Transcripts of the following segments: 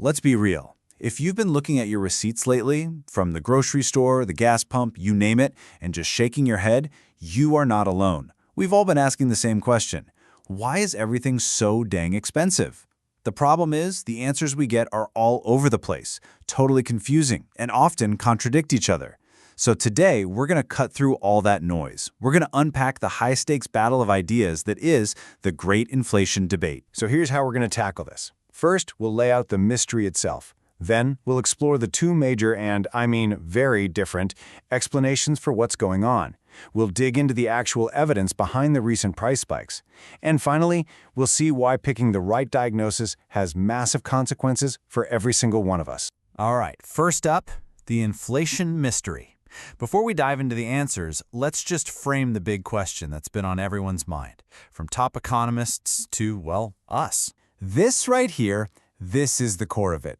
let's be real. If you've been looking at your receipts lately, from the grocery store, the gas pump, you name it, and just shaking your head, you are not alone. We've all been asking the same question. Why is everything so dang expensive? The problem is, the answers we get are all over the place, totally confusing, and often contradict each other. So today, we're going to cut through all that noise. We're going to unpack the high-stakes battle of ideas that is the great inflation debate. So here's how we're going to tackle this. First, we'll lay out the mystery itself. Then, we'll explore the two major and, I mean, very different explanations for what's going on. We'll dig into the actual evidence behind the recent price spikes. And finally, we'll see why picking the right diagnosis has massive consequences for every single one of us. All right, first up, the inflation mystery. Before we dive into the answers, let's just frame the big question that's been on everyone's mind, from top economists to, well, us. This right here, this is the core of it.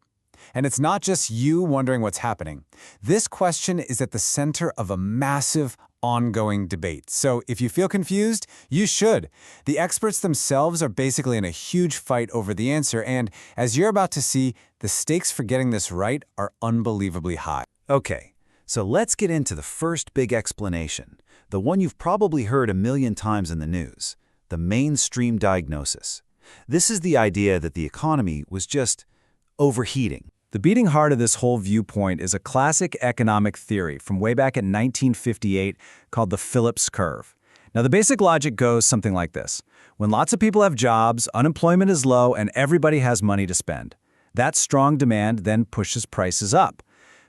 And it's not just you wondering what's happening. This question is at the center of a massive, ongoing debate. So if you feel confused, you should. The experts themselves are basically in a huge fight over the answer, and as you're about to see, the stakes for getting this right are unbelievably high. Okay, so let's get into the first big explanation, the one you've probably heard a million times in the news, the mainstream diagnosis. This is the idea that the economy was just overheating. The beating heart of this whole viewpoint is a classic economic theory from way back in 1958 called the Phillips curve. Now, the basic logic goes something like this. When lots of people have jobs, unemployment is low, and everybody has money to spend. That strong demand then pushes prices up.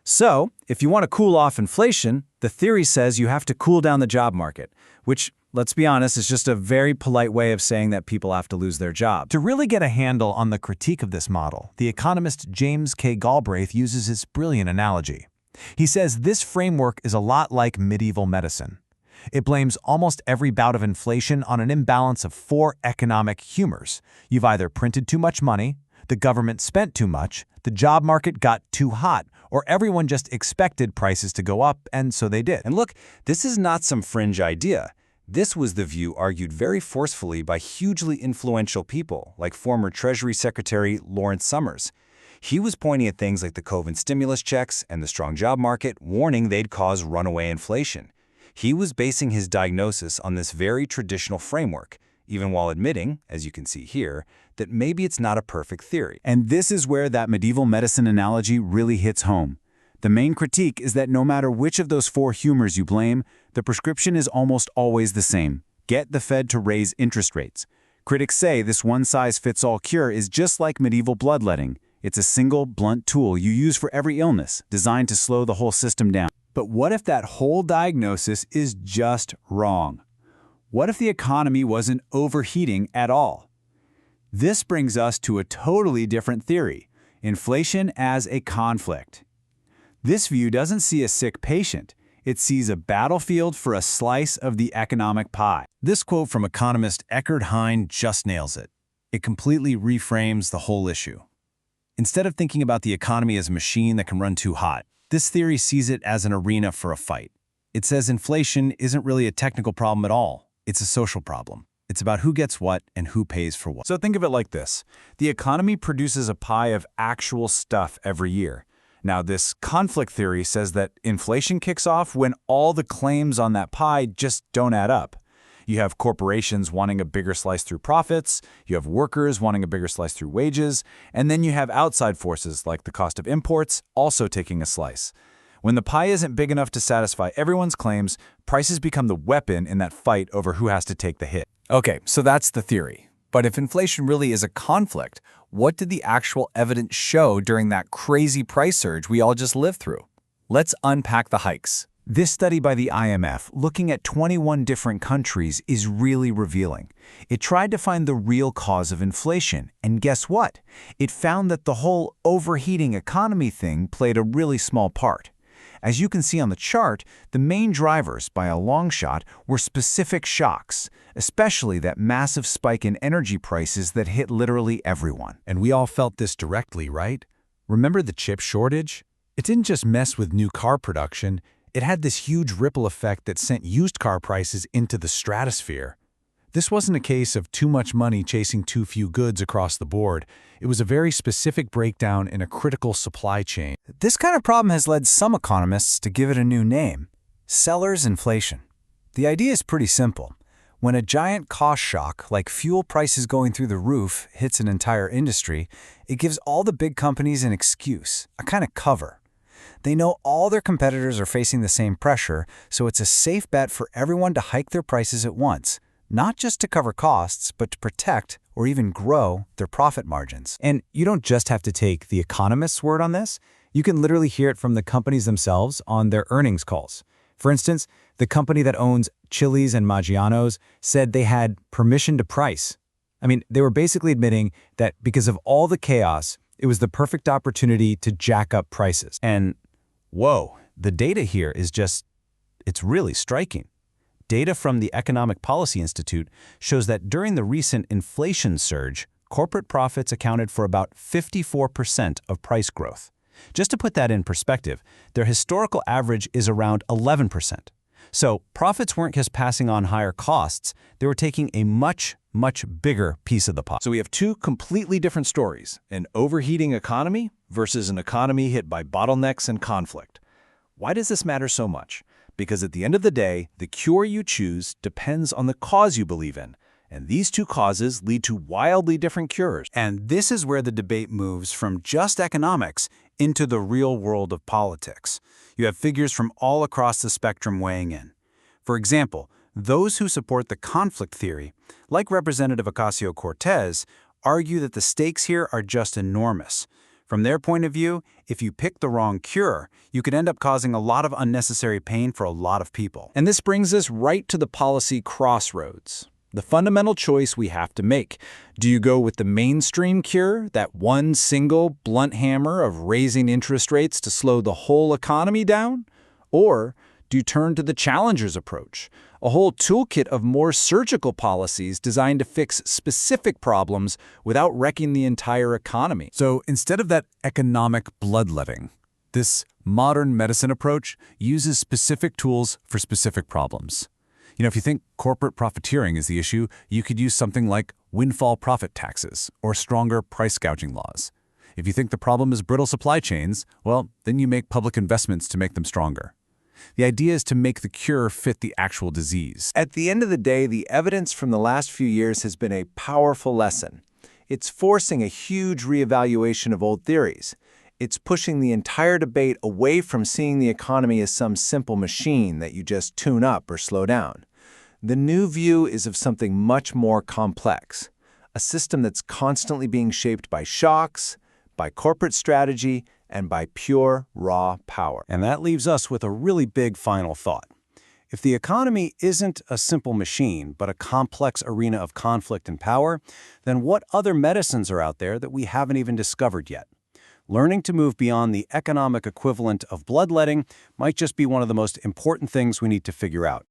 So, if you want to cool off inflation, the theory says you have to cool down the job market, which, let's be honest, is just a very polite way of saying that people have to lose their job. To really get a handle on the critique of this model, the economist James K. Galbraith uses his brilliant analogy. He says this framework is a lot like medieval medicine. It blames almost every bout of inflation on an imbalance of four economic humors. You've either printed too much money, the government spent too much, the job market got too hot, or everyone just expected prices to go up, and so they did. And look, this is not some fringe idea. This was the view argued very forcefully by hugely influential people, like former Treasury Secretary Lawrence Summers. He was pointing at things like the COVID stimulus checks and the strong job market, warning they'd cause runaway inflation. He was basing his diagnosis on this very traditional framework, even while admitting, as you can see here, that maybe it's not a perfect theory. And this is where that medieval medicine analogy really hits home. The main critique is that no matter which of those four humors you blame, the prescription is almost always the same. Get the Fed to raise interest rates. Critics say this one-size-fits-all cure is just like medieval bloodletting. It's a single, blunt tool you use for every illness, designed to slow the whole system down. But what if that whole diagnosis is just wrong? What if the economy wasn't overheating at all? This brings us to a totally different theory, inflation as a conflict. This view doesn't see a sick patient. It sees a battlefield for a slice of the economic pie. This quote from economist Hein just nails it. It completely reframes the whole issue. Instead of thinking about the economy as a machine that can run too hot, this theory sees it as an arena for a fight. It says inflation isn't really a technical problem at all. It's a social problem. It's about who gets what and who pays for what. So think of it like this. The economy produces a pie of actual stuff every year. Now, this conflict theory says that inflation kicks off when all the claims on that pie just don't add up. You have corporations wanting a bigger slice through profits, you have workers wanting a bigger slice through wages, and then you have outside forces like the cost of imports also taking a slice. When the pie isn't big enough to satisfy everyone's claims, prices become the weapon in that fight over who has to take the hit. Okay, so that's the theory. But if inflation really is a conflict, what did the actual evidence show during that crazy price surge we all just lived through? Let's unpack the hikes. This study by the IMF, looking at 21 different countries, is really revealing. It tried to find the real cause of inflation, and guess what? It found that the whole overheating economy thing played a really small part. As you can see on the chart, the main drivers, by a long shot, were specific shocks, especially that massive spike in energy prices that hit literally everyone. And we all felt this directly, right? Remember the chip shortage? It didn't just mess with new car production, it had this huge ripple effect that sent used car prices into the stratosphere. This wasn't a case of too much money chasing too few goods across the board. It was a very specific breakdown in a critical supply chain. This kind of problem has led some economists to give it a new name: seller's inflation. The idea is pretty simple. When a giant cost shock, like fuel prices going through the roof, hits an entire industry, it gives all the big companies an excuse, a kind of cover. They know all their competitors are facing the same pressure, so it's a safe bet for everyone to hike their prices at once, not just to cover costs, but to protect or even grow their profit margins. And you don't just have to take the economist's word on this. You can literally hear it from the companies themselves on their earnings calls. For instance, the company that owns Chili's and Maggiano's said they had permission to price. I mean, they were basically admitting that because of all the chaos, it was the perfect opportunity to jack up prices. And whoa, the data here is it's really striking. Data from the Economic Policy Institute shows that during the recent inflation surge, corporate profits accounted for about 54% of price growth. Just to put that in perspective, their historical average is around 11%. So profits weren't just passing on higher costs, they were taking a much bigger piece of the pie. So we have two completely different stories: an overheating economy versus an economy hit by bottlenecks and conflict. Why does this matter so much? Because at the end of the day, the cure you choose depends on the cause you believe in. And these two causes lead to wildly different cures. And this is where the debate moves from just economics into the real world of politics. You have figures from all across the spectrum weighing in. For example, those who support the conflict theory, like Representative Ocasio-Cortez, argue that the stakes here are just enormous. From their point of view, if you pick the wrong cure, you could end up causing a lot of unnecessary pain for a lot of people. And this brings us right to the policy crossroads. The fundamental choice we have to make. Do you go with the mainstream cure, that one single blunt hammer of raising interest rates to slow the whole economy down? Or do you turn to the challenger's approach, a whole toolkit of more surgical policies designed to fix specific problems without wrecking the entire economy? So instead of that economic bloodletting, this modern medicine approach uses specific tools for specific problems. If you think corporate profiteering is the issue, you could use something like windfall profit taxes or stronger price gouging laws. If you think the problem is brittle supply chains, well, then you make public investments to make them stronger. The idea is to make the cure fit the actual disease. At the end of the day, the evidence from the last few years has been a powerful lesson. It's forcing a huge reevaluation of old theories. It's pushing the entire debate away from seeing the economy as some simple machine that you just tune up or slow down. The new view is of something much more complex, a system that's constantly being shaped by shocks, by corporate strategy, and by pure, raw power. And that leaves us with a really big final thought. If the economy isn't a simple machine, but a complex arena of conflict and power, then what other medicines are out there that we haven't even discovered yet? Learning to move beyond the economic equivalent of bloodletting might just be one of the most important things we need to figure out.